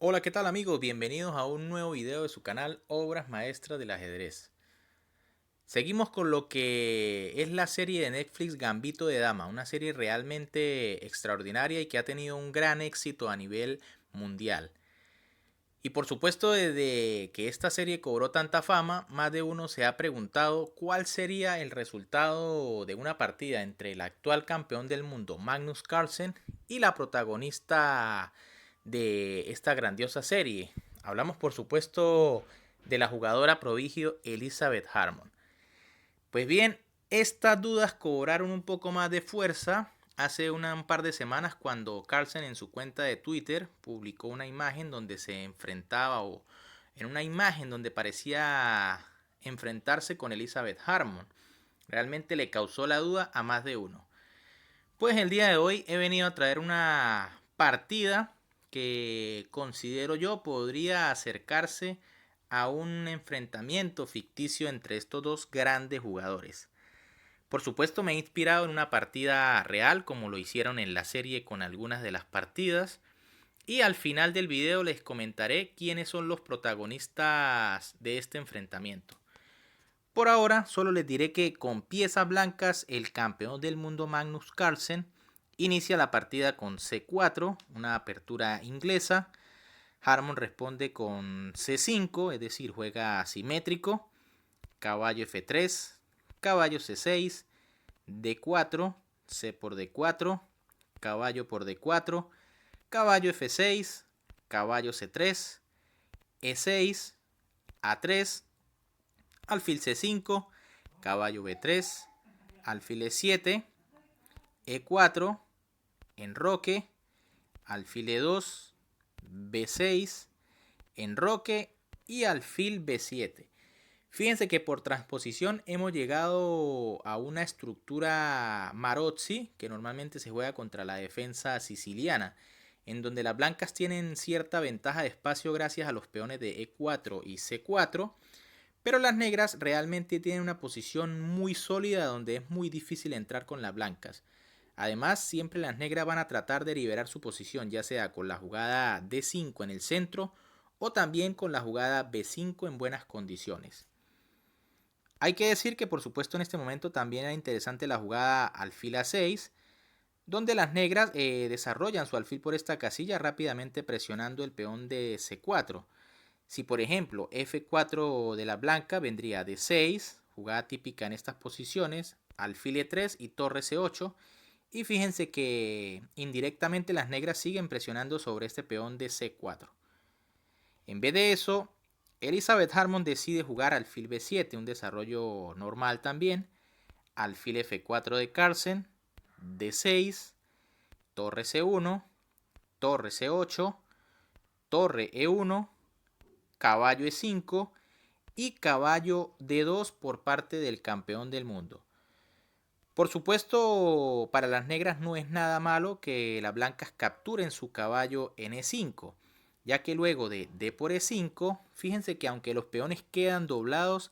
Hola, ¿qué tal amigos? Bienvenidos a un nuevo video de su canal Obras Maestras del Ajedrez. Seguimos con lo que es la serie de Netflix Gambito de Dama, una serie realmente extraordinaria y que ha tenido un gran éxito a nivel mundial. Y por supuesto, desde que esta serie cobró tanta fama, más de uno se ha preguntado cuál sería el resultado de una partida entre el actual campeón del mundo, Magnus Carlsen, y la protagonista de esta grandiosa serie. Hablamos por supuesto de la jugadora prodigio Elizabeth Harmon. Pues bien, estas dudas cobraron un poco más de fuerza hace un par de semanas cuando Carlsen en su cuenta de Twitter publicó una imagen donde se enfrentaba o en una imagen donde parecía enfrentarse con Elizabeth Harmon. Realmente le causó la duda a más de uno. Pues el día de hoy he venido a traer una partida que considero yo podría acercarse a un enfrentamiento ficticio entre estos dos grandes jugadores. Por supuesto me he inspirado en una partida real como lo hicieron en la serie con algunas de las partidas y al final del video les comentaré quiénes son los protagonistas de este enfrentamiento. Por ahora solo les diré que con piezas blancas el campeón del mundo Magnus Carlsen inicia la partida con C4, una apertura inglesa. Harmon responde con C5, es decir, juega asimétrico, caballo F3, caballo C6, D4, C por D4, caballo por D4, caballo F6, caballo C3, E6, A3, alfil C5, caballo B3, alfil E7, E4, enroque, alfil E2, B6, enroque y alfil B7. Fíjense que por transposición hemos llegado a una estructura Marozzi que normalmente se juega contra la defensa siciliana, en donde las blancas tienen cierta ventaja de espacio gracias a los peones de E4 y C4, pero las negras realmente tienen una posición muy sólida donde es muy difícil entrar con las blancas. Además, siempre las negras van a tratar de liberar su posición, ya sea con la jugada D5 en el centro o también con la jugada B5 en buenas condiciones. Hay que decir que por supuesto en este momento también era interesante la jugada alfil A6, donde las negras desarrollan su alfil por esta casilla rápidamente presionando el peón de C4. Si por ejemplo F4 de la blanca vendría de 6, jugada típica en estas posiciones, alfil E3 y torre C8. Y fíjense que indirectamente las negras siguen presionando sobre este peón de C4. En vez de eso, Elizabeth Harmon decide jugar alfil B7, un desarrollo normal también, alfil F4 de Carlsen, D6, torre C1, torre C8, torre E1, caballo E5 y caballo D2 por parte del campeón del mundo. Por supuesto, para las negras no es nada malo que las blancas capturen su caballo en E5, ya que luego de D por E5, fíjense que aunque los peones quedan doblados,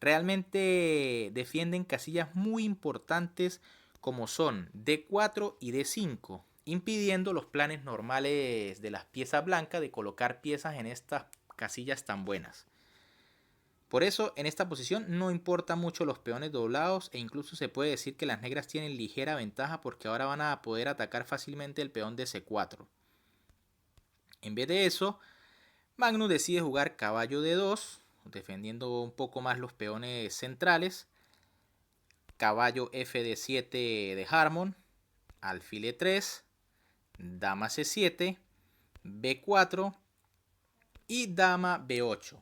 realmente defienden casillas muy importantes como son D4 y D5, impidiendo los planes normales de las piezas blancas de colocar piezas en estas casillas tan buenas. Por eso, en esta posición no importa mucho los peones doblados e incluso se puede decir que las negras tienen ligera ventaja porque ahora van a poder atacar fácilmente el peón de C4. En vez de eso, Magnus decide jugar caballo D2, defendiendo un poco más los peones centrales, caballo F7 de Harmon, alfil E3, dama C7, B4 y dama B8.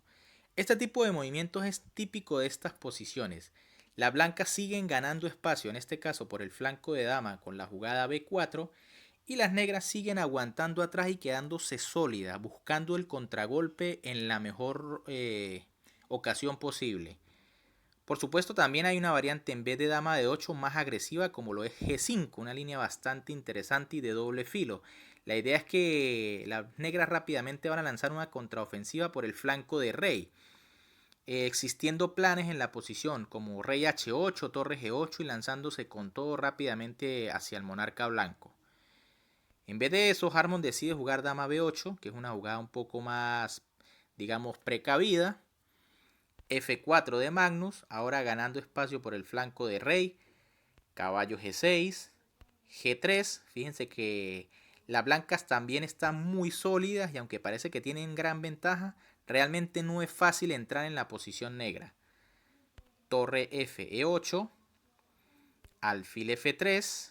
Este tipo de movimientos es típico de estas posiciones. Las blancas siguen ganando espacio, en este caso por el flanco de dama con la jugada B4, y las negras siguen aguantando atrás y quedándose sólidas, buscando el contragolpe en la mejor ocasión posible. Por supuesto también hay una variante en vez de dama de 8 más agresiva como lo es G5, una línea bastante interesante y de doble filo. La idea es que las negras rápidamente van a lanzar una contraofensiva por el flanco de rey, existiendo planes en la posición como rey H8, torre G8 y lanzándose con todo rápidamente hacia el monarca blanco. En vez de eso, Harmon decide jugar dama b8, que es una jugada un poco más, digamos, precavida. F4 de Magnus, ahora ganando espacio por el flanco de rey. Caballo G6, G3. Fíjense que las blancas también están muy sólidas y aunque parece que tienen gran ventaja, realmente no es fácil entrar en la posición negra. Torre F, E8, alfil F3,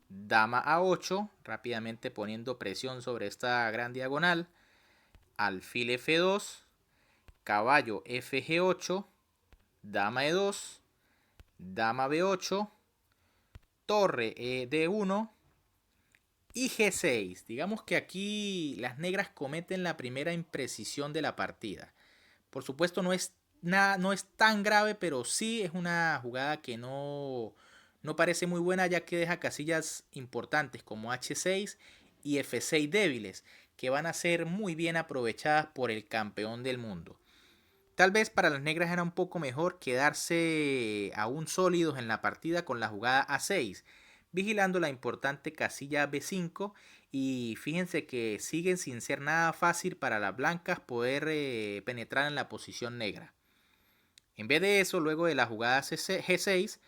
dama A8, rápidamente poniendo presión sobre esta gran diagonal. Alfil F2, caballo FG8, dama E2, dama B8, torre D1 y G6. Digamos que aquí las negras cometen la primera imprecisión de la partida. Por supuesto no es tan grave, pero sí es una jugada que no parece muy buena, ya que deja casillas importantes como H6 y F6 débiles, que van a ser muy bien aprovechadas por el campeón del mundo. Tal vez para las negras era un poco mejor quedarse aún sólidos en la partida con la jugada A6, vigilando la importante casilla B5, y fíjense que siguen sin ser nada fácil para las blancas poder penetrar en la posición negra. En vez de eso, luego de la jugada G6,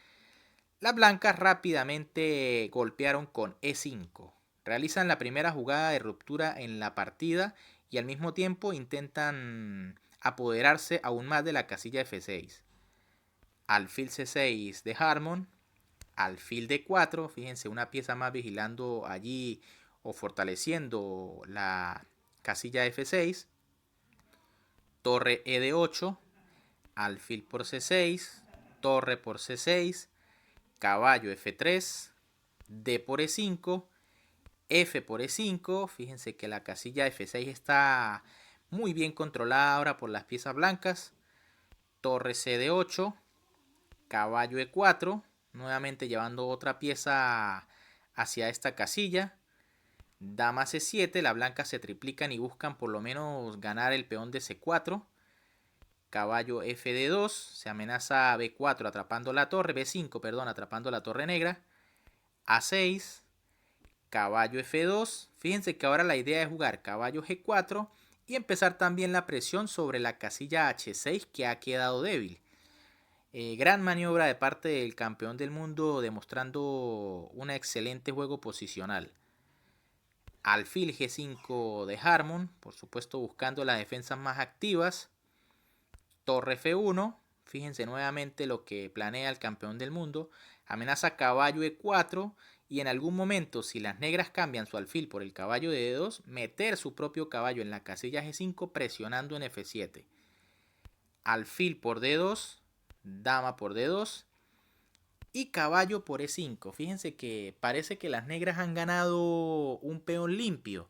las blancas rápidamente golpearon con E5. Realizan la primera jugada de ruptura en la partida y al mismo tiempo intentan apoderarse aún más de la casilla F6. Alfil C6 de Harmon, alfil D4, fíjense, una pieza más vigilando allí o fortaleciendo la casilla F6. Torre ED8, alfil por C6, torre por C6, caballo F3, D por E5, F por E5. Fíjense que la casilla F6 está muy bien controlada ahora por las piezas blancas. Torre CD8, caballo E4, nuevamente llevando otra pieza hacia esta casilla. Dama C7, las blancas se triplican y buscan por lo menos ganar el peón de C4. Caballo FD2, se amenaza a B4 atrapando la torre, B5, perdón, atrapando la torre negra. A6, caballo F2. Fíjense que ahora la idea es jugar caballo G4 y empezar también la presión sobre la casilla H6 que ha quedado débil. Gran maniobra de parte del campeón del mundo, demostrando un excelente juego posicional. Alfil G5 de Harmon, por supuesto buscando las defensas más activas. Torre F1, fíjense nuevamente lo que planea el campeón del mundo. Amenaza caballo E4 y en algún momento, si las negras cambian su alfil por el caballo de D2, meter su propio caballo en la casilla G5 presionando en F7. Alfil por D2, dama por D2 y caballo por E5. Fíjense que parece que las negras han ganado un peón limpio,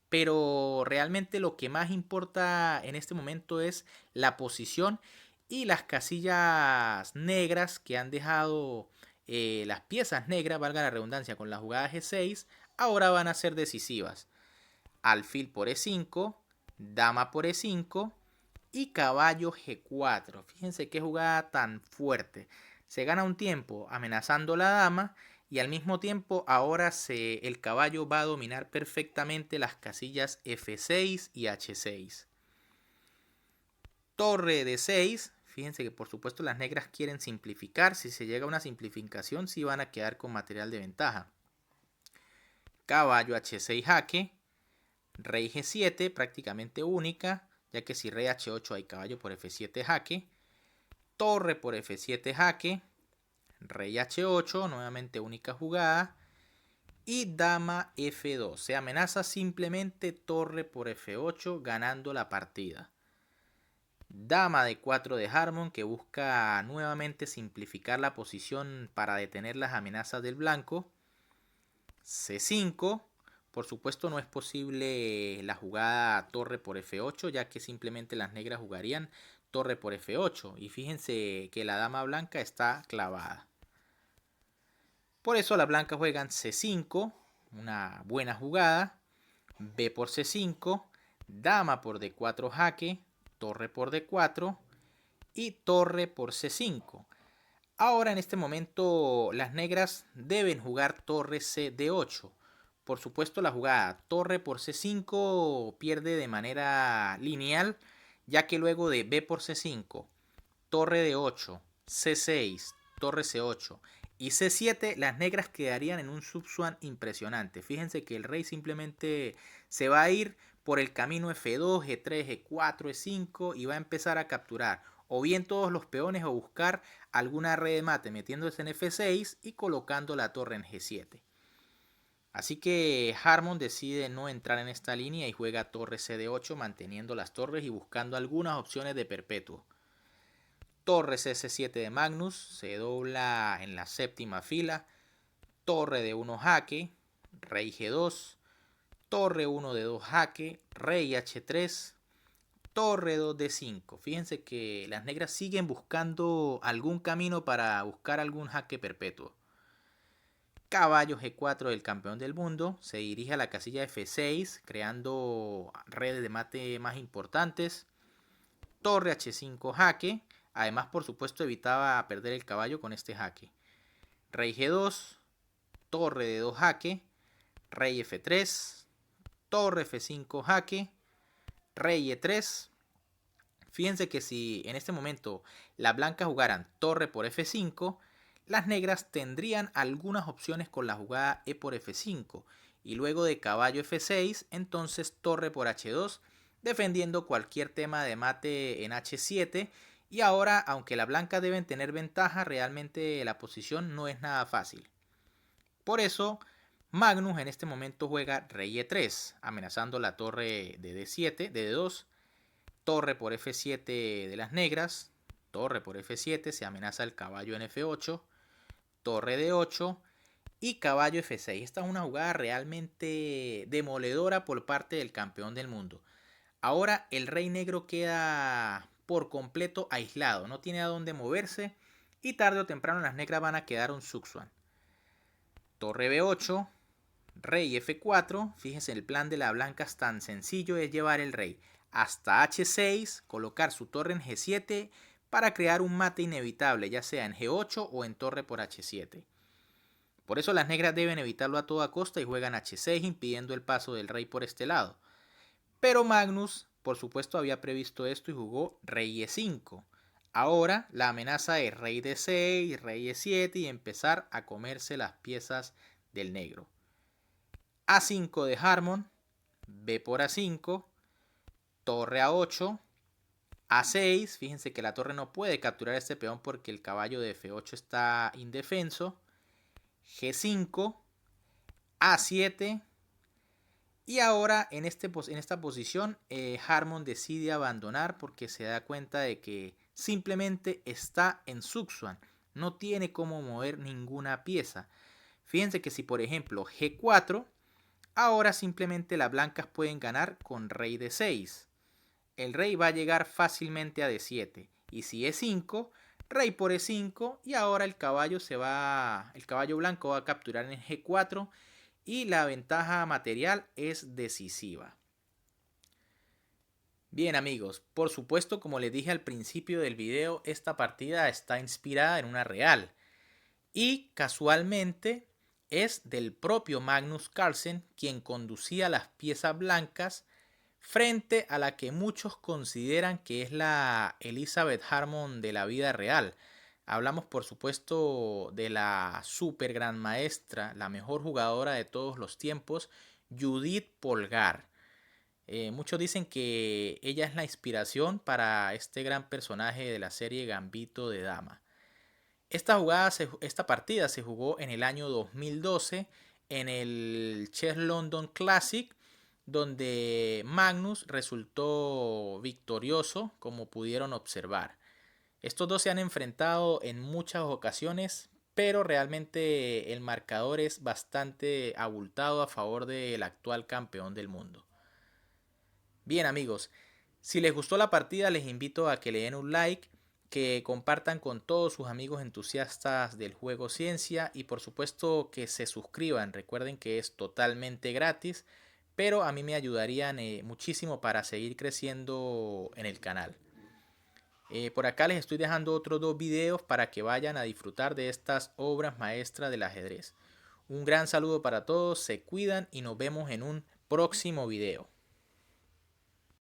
pero realmente lo que más importa en este momento es la posición y las casillas negras que han dejado las piezas negras, valga la redundancia, con la jugada G6, ahora van a ser decisivas. Alfil por E5, dama por E5 y caballo G4. Fíjense qué jugada tan fuerte. Se gana un tiempo amenazando la dama y al mismo tiempo ahora el caballo va a dominar perfectamente las casillas F6 y H6. Torre de 6. Fíjense que por supuesto las negras quieren simplificar. Si se llega a una simplificación, sí van a quedar con material de ventaja. Caballo H6 jaque. Rey G7 prácticamente única, ya que si rey H8 hay caballo por F7 jaque. Torre por F7 jaque. Rey H8, nuevamente única jugada. Y dama F2. Se amenaza simplemente torre por F8 ganando la partida. Dama D4 de Harmon, que busca nuevamente simplificar la posición para detener las amenazas del blanco. C5. Por supuesto no es posible la jugada torre por F8, ya que simplemente las negras jugarían torre por F8. Y fíjense que la dama blanca está clavada. Por eso las blancas juegan C5, una buena jugada. B por C5, dama por D4 jaque, torre por D4 y torre por C5. Ahora en este momento las negras deben jugar torre C D8, Por supuesto, la jugada torre por C5 pierde de manera lineal, ya que luego de B por C5, torre de 8, C6, torre C8 y C7, las negras quedarían en un subswan impresionante. Fíjense que el rey simplemente se va a ir por el camino F2, G3, G4, E5 y va a empezar a capturar o bien todos los peones o buscar alguna red de mate metiéndose en F6 y colocando la torre en G7. Así que Harmon decide no entrar en esta línea y juega torre CD8 manteniendo las torres y buscando algunas opciones de perpetuo. Torre CC7 de Magnus se dobla en la séptima fila. Torre de 1 jaque, rey G2, torre 1 de 2 jaque, rey H3, torre 2 de 5. Fíjense que las negras siguen buscando algún camino para buscar algún jaque perpetuo. Caballo G4 del campeón del mundo se dirige a la casilla F6 creando redes de mate más importantes. Torre H5 jaque. Además, por supuesto, evitaba perder el caballo con este jaque. Rey G2, torre de 2 jaque, rey F3, torre F5 jaque, rey E3. Fíjense que si en este momento las blancas jugaran torre por F5, las negras tendrían algunas opciones con la jugada E por F5 y luego de caballo F6, entonces torre por H2, defendiendo cualquier tema de mate en H7. Y ahora, aunque las blancas deben tener ventaja, realmente la posición no es nada fácil. Por eso, Magnus en este momento juega rey E3, amenazando la torre de D7, de D2, torre por F7 de las negras, torre por F7, se amenaza el caballo en F8, torre D8 y caballo F6. Esta es una jugada realmente demoledora por parte del campeón del mundo. Ahora el rey negro queda por completo aislado, no tiene a dónde moverse y tarde o temprano las negras van a quedar un subswan. Torre B8, rey F4, fíjense el plan de la blanca es tan sencillo, es llevar el rey hasta H6, colocar su torre en G7 para crear un mate inevitable, ya sea en G8 o en torre por H7. Por eso las negras deben evitarlo a toda costa y juegan H6 impidiendo el paso del rey por este lado. Pero Magnus, por supuesto, había previsto esto y jugó rey E5. Ahora la amenaza es rey D6, rey E7 y empezar a comerse las piezas del negro. A5 de Harmon, B por A5, torre A8, A6, fíjense que la torre no puede capturar este peón porque el caballo de F8 está indefenso, G5, A7 y ahora en esta posición Harmon decide abandonar porque se da cuenta de que simplemente está en subswan, no tiene cómo mover ninguna pieza. Fíjense que si por ejemplo G4, ahora simplemente las blancas pueden ganar con rey D6. El rey va a llegar fácilmente a D7. Y si E5, rey por E5 y ahora el caballo blanco va a capturar en G4 y la ventaja material es decisiva. Bien amigos, por supuesto como les dije al principio del video, esta partida está inspirada en una real. Y casualmente es del propio Magnus Carlsen quien conducía las piezas blancas frente a la que muchos consideran que es la Elizabeth Harmon de la vida real. Hablamos por supuesto de la super gran maestra, la mejor jugadora de todos los tiempos, Judith Polgar. Muchos dicen que ella es la inspiración para este gran personaje de la serie Gambito de Dama. Esta partida se jugó en el año 2012 en el Chess London Classic, donde Magnus resultó victorioso, como pudieron observar. Estos dos se han enfrentado en muchas ocasiones, pero realmente el marcador es bastante abultado a favor del actual campeón del mundo. Bien amigos, si les gustó la partida les invito a que le den un like, que compartan con todos sus amigos entusiastas del juego ciencia y por supuesto que se suscriban. Recuerden que es totalmente gratis, pero a mí me ayudarían muchísimo para seguir creciendo en el canal. Por acá les estoy dejando otros dos videos para que vayan a disfrutar de estas obras maestras del ajedrez. Un gran saludo para todos, se cuidan y nos vemos en un próximo video.